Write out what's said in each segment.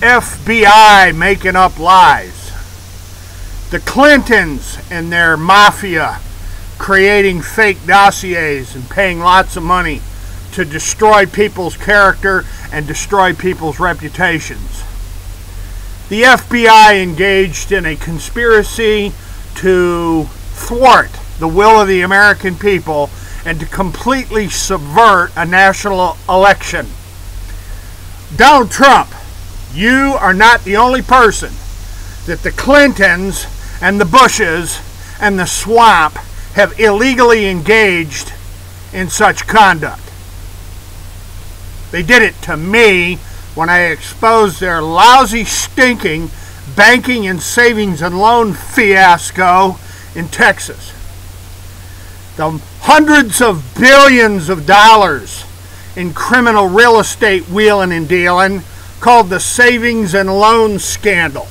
FBI making up lies, the Clintons and their mafia creating fake dossiers and paying lots of money to destroy people's character and destroy people's reputations. The FBI engaged in a conspiracy to thwart the will of the American people and to completely subvert a national election. Donald Trump, you are not the only person that the Clintons and the Bushes and the swamp have illegally engaged in such conduct. They did it to me when I exposed their lousy, stinking banking and savings and loan fiasco in Texas. The hundreds of billions of dollars in criminal real estate wheeling and dealing called the savings and loan scandal.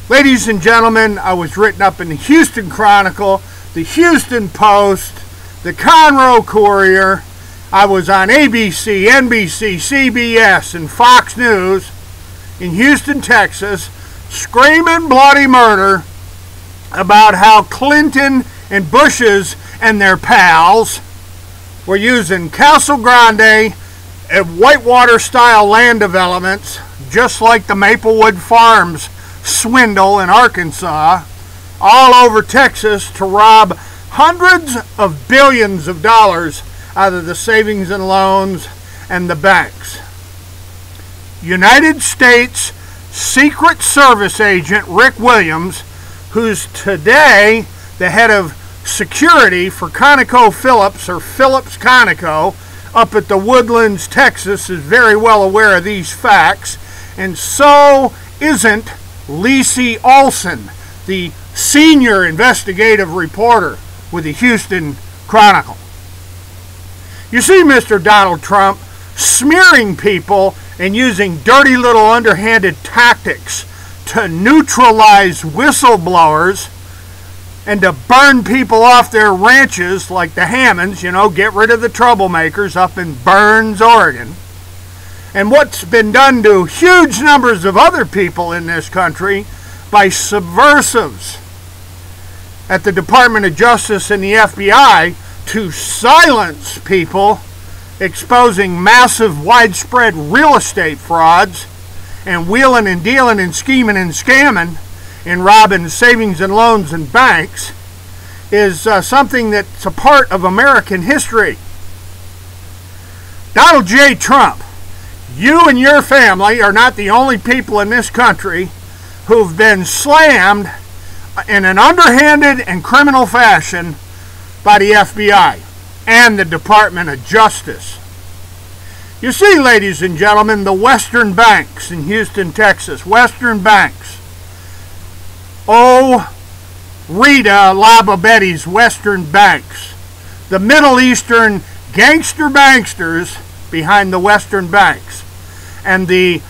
Ladies and gentlemen, I was written up in the Houston Chronicle, the Houston Post, the Conroe Courier. I was on ABC, NBC, CBS, and Fox News in Houston, Texas, screaming bloody murder about how Clinton and Bushes and their pals were using Castle Grande and Whitewater-style land developments, just like the Maplewood Farms swindle in Arkansas, all over Texas to rob hundreds of billions of dollars out of the savings and loans and the banks. United States Secret Service agent Rick Williams, who's today the head of security for ConocoPhillips, or Phillips Conoco, up at the Woodlands, Texas, is very well aware of these facts, and so isn't Lacey Olson, the senior investigative reporter with the Houston Chronicle. You see Mr. Donald Trump smearing people and using dirty little underhanded tactics to neutralize whistleblowers and to burn people off their ranches like the Hammonds, get rid of the troublemakers up in Burns, Oregon. And what's been done to huge numbers of other people in this country by subversives at the Department of Justice and the FBI to silence people exposing massive, widespread real estate frauds and wheeling and dealing and scheming and scamming and robbing savings and loans and banks is something that's a part of American history. Donald J. Trump, you and your family are not the only people in this country who've been slammed in an underhanded and criminal fashion by the FBI and the Department of Justice. You see, ladies and gentlemen, the Western banks in Houston, Texas, Western banks. Oh, Rita Lababetti's Western banks. The Middle Eastern gangster banksters behind the Western banks. And the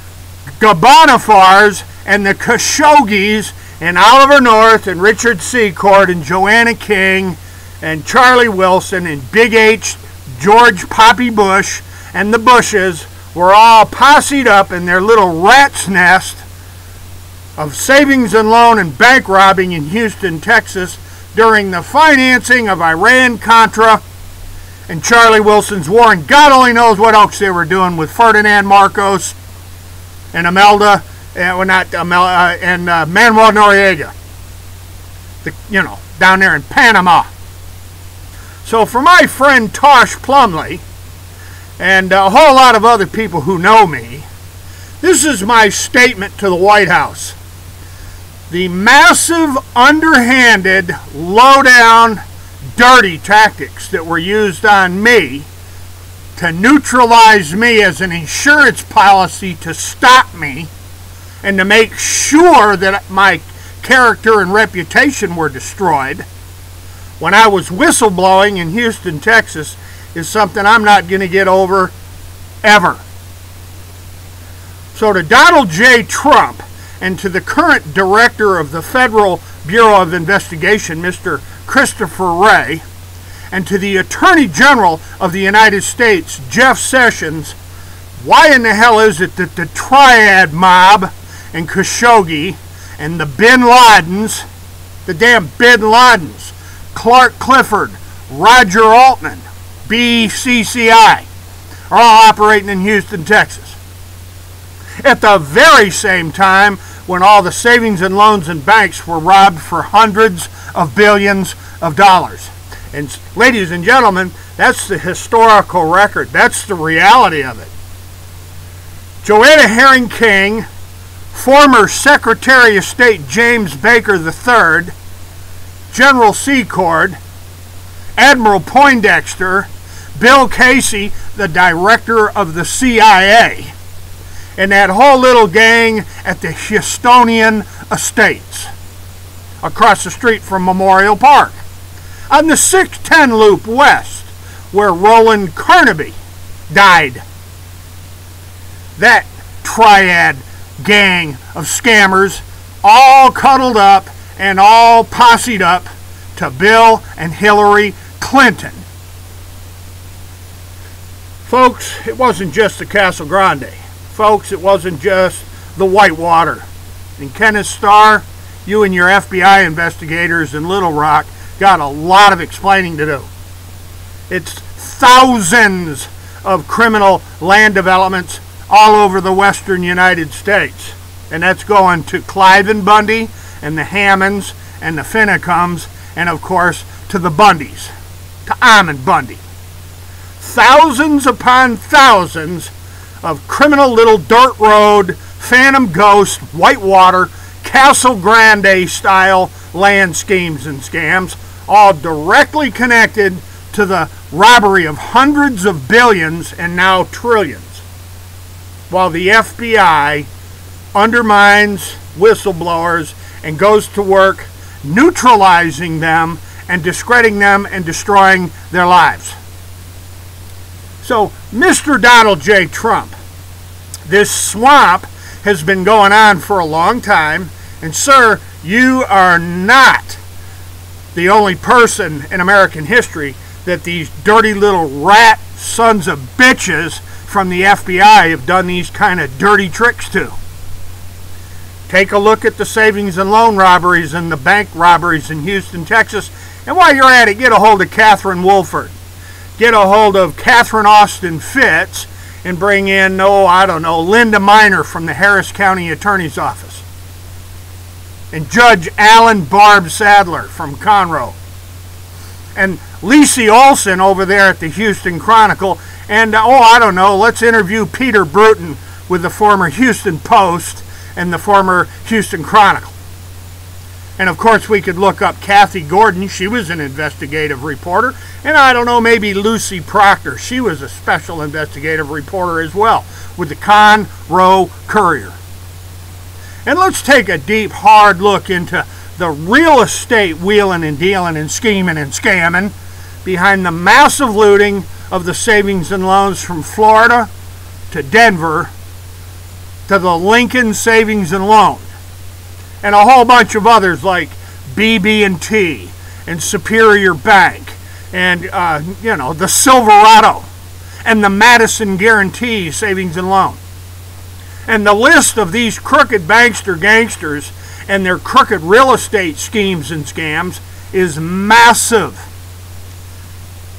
Gabanafars and the Khashoggis and Oliver North and Richard Secord and Joanna King and Charlie Wilson and Big H, George Poppy Bush, and the Bushes were all posseed up in their little rat's nest of savings and loan and bank robbing in Houston, Texas during the financing of Iran-Contra and Charlie Wilson's war, and God only knows what else they were doing with Ferdinand Marcos and Manuel Noriega, down there in Panama. So for my friend Tosh Plumley and a whole lot of other people who know me, this is my statement to the White House. The massive, underhanded, low-down, dirty tactics that were used on me to neutralize me as an insurance policy to stop me and to make sure that my character and reputation were destroyed when I was whistleblowing in Houston, Texas, is something I'm not going to get over ever. So to Donald J. Trump and to the current director of the Federal Bureau of Investigation, Mr. Christopher Wray, and to the Attorney General of the United States, Jeff Sessions, Why in the hell is it that the Triad mob and Khashoggi and the Bin Ladens, the damn Bin Ladens, Clark Clifford, Roger Altman, BCCI, are all operating in Houston, Texas? At the very same time when all the savings and loans and banks were robbed for hundreds of billions of dollars. And ladies and gentlemen, that's the historical record. That's the reality of it. Joanna Herring King, former Secretary of State James Baker III, General Secord, Admiral Poindexter, Bill Casey, the director of the CIA, and that whole little gang at the Houstonian Estates across the street from Memorial Park on the 610 Loop West, where Roland Carnaby died. That triad gang of scammers all cuddled up and all posseed up to Bill and Hillary Clinton. Folks, it wasn't just the Casa Grande. Folks, it wasn't just the Whitewater. And Kenneth Starr, you and your FBI investigators in Little Rock got a lot of explaining to do. It's thousands of criminal land developments all over the western United States. And that's going to Cliven Bundy and the Hammonds and the Finnecums and, of course, to the Bundys, to Amon Bundy. Thousands upon thousands of criminal little dirt road, Phantom Ghost, Whitewater, Castle Grande style land schemes and scams, all directly connected to the robbery of hundreds of billions and now trillions, while the FBI undermines whistleblowers and goes to work neutralizing them and discrediting them and destroying their lives. So, Mr. Donald J. Trump, this swamp has been going on for a long time, and sir, you are not the only person in American history that these dirty little rat sons of bitches from the FBI have done these kind of dirty tricks to. Take a look at the savings and loan robberies and the bank robberies in Houston, Texas, and while you're at it, get a hold of Catherine Wolford. Get a hold of Catherine Austin Fitz and bring in, Linda Miner from the Harris County Attorney's Office. And Judge Alan Barb Sadler from Conroe. And Lacey Olson over there at the Houston Chronicle. And, let's interview Peter Bruton with the former Houston Post and the former Houston Chronicle. And of course we could look up Kathy Gordon. She was an investigative reporter. And maybe Lucy Proctor. She was a special investigative reporter as well with the Conroe Courier. And let's take a deep, hard look into the real estate wheeling and dealing and scheming and scamming behind the massive looting of the savings and loans from Florida to Denver to the Lincoln Savings and Loan, and a whole bunch of others like BB&T and Superior Bank and the Silverado and the Madison Guarantee Savings and Loan. And the list of these crooked bankster gangsters and their crooked real estate schemes and scams is massive.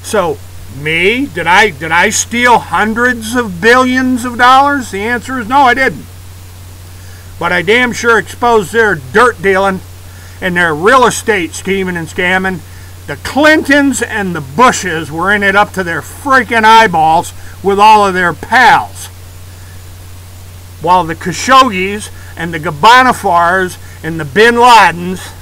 So, me? Did I steal hundreds of billions of dollars? The answer is no, I didn't. But I damn sure exposed their dirt dealing and their real estate scheming and scamming. The Clintons and the Bushes were in it up to their freaking eyeballs with all of their pals. While the Khashoggis and the Gabanafars and the Bin Ladens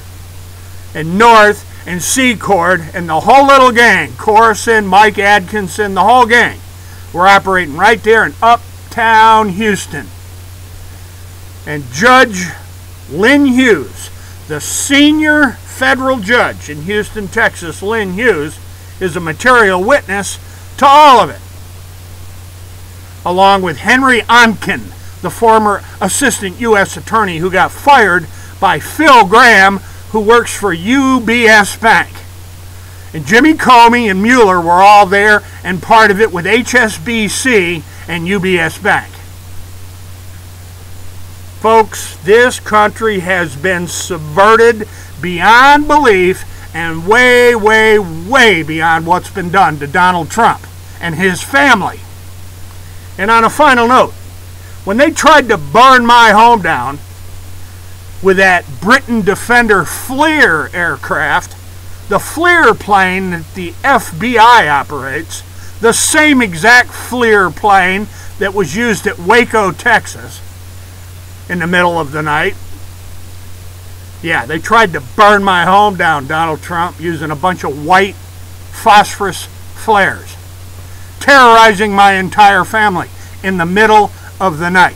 and North and Secord and the whole little gang, Corson, Mike Atkinson, the whole gang, were operating right there in uptown Houston. And Judge Lynn Hughes, the senior federal judge in Houston, Texas, Lynn Hughes, is a material witness to all of it. Along with Henry Onken, the former assistant U.S. attorney who got fired by Phil Graham, who works for UBS Bank. And Jimmy Comey and Mueller were all there and part of it with HSBC and UBS Bank. Folks, this country has been subverted beyond belief and way, way, way beyond what's been done to Donald Trump and his family. And on a final note, when they tried to burn my home down with that Britain Defender Fleer aircraft, the Fleer plane that the FBI operates, the same exact Fleer plane that was used at Waco, Texas, in the middle of the night. Yeah, they tried to burn my home down, Donald Trump, using a bunch of white phosphorus flares, terrorizing my entire family in the middle of the night.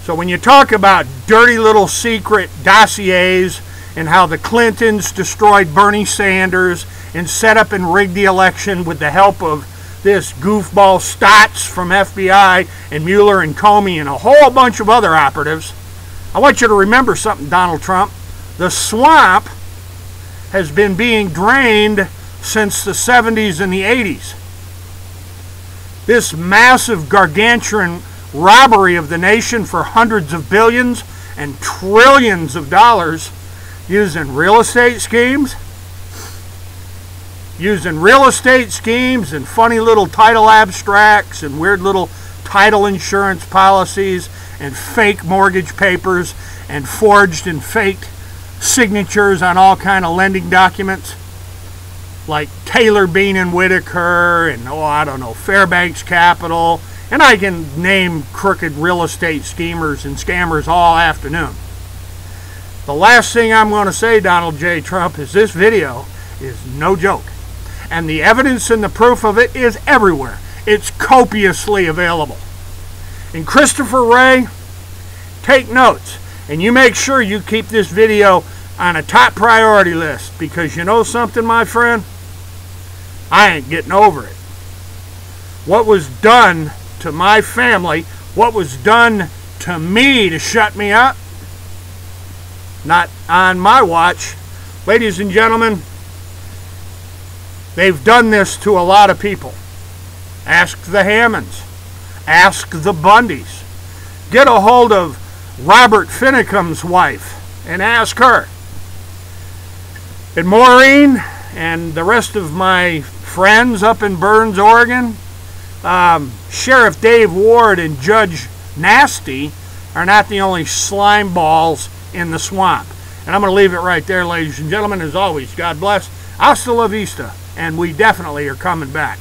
So when you talk about dirty little secret dossiers and how the Clintons destroyed Bernie Sanders and set up and rigged the election with the help of this goofball Stotts from FBI and Mueller and Comey and a whole bunch of other operatives, I want you to remember something, Donald Trump. The swamp has been being drained since the 70s and the 80s. This massive gargantuan robbery of the nation for hundreds of billions and trillions of dollars using real estate schemes, and funny little title abstracts and weird little title insurance policies and fake mortgage papers and forged and faked signatures on all kind of lending documents like Taylor, Bean and Whitaker and, I don't know, Fairbanks Capital, and I can name crooked real estate schemers and scammers all afternoon. The last thing I'm going to say, Donald J. Trump, is this video is no joke. And the evidence and the proof of it is everywhere. It's copiously available. And Christopher Wray, take notes. And you make sure you keep this video on a top priority list, because you know something, my friend? I ain't getting over it. What was done to my family, what was done to me to shut me up, not on my watch. Ladies and gentlemen, they've done this to a lot of people. Ask the Hammonds. Ask the Bundys. Get a hold of Robert Finicum's wife and ask her. And Maureen and the rest of my friends up in Burns, Oregon, Sheriff Dave Ward and Judge Nasty are not the only slime balls in the swamp. And I'm going to leave it right there, ladies and gentlemen. As always, God bless. Hasta la vista. And we definitely are coming back.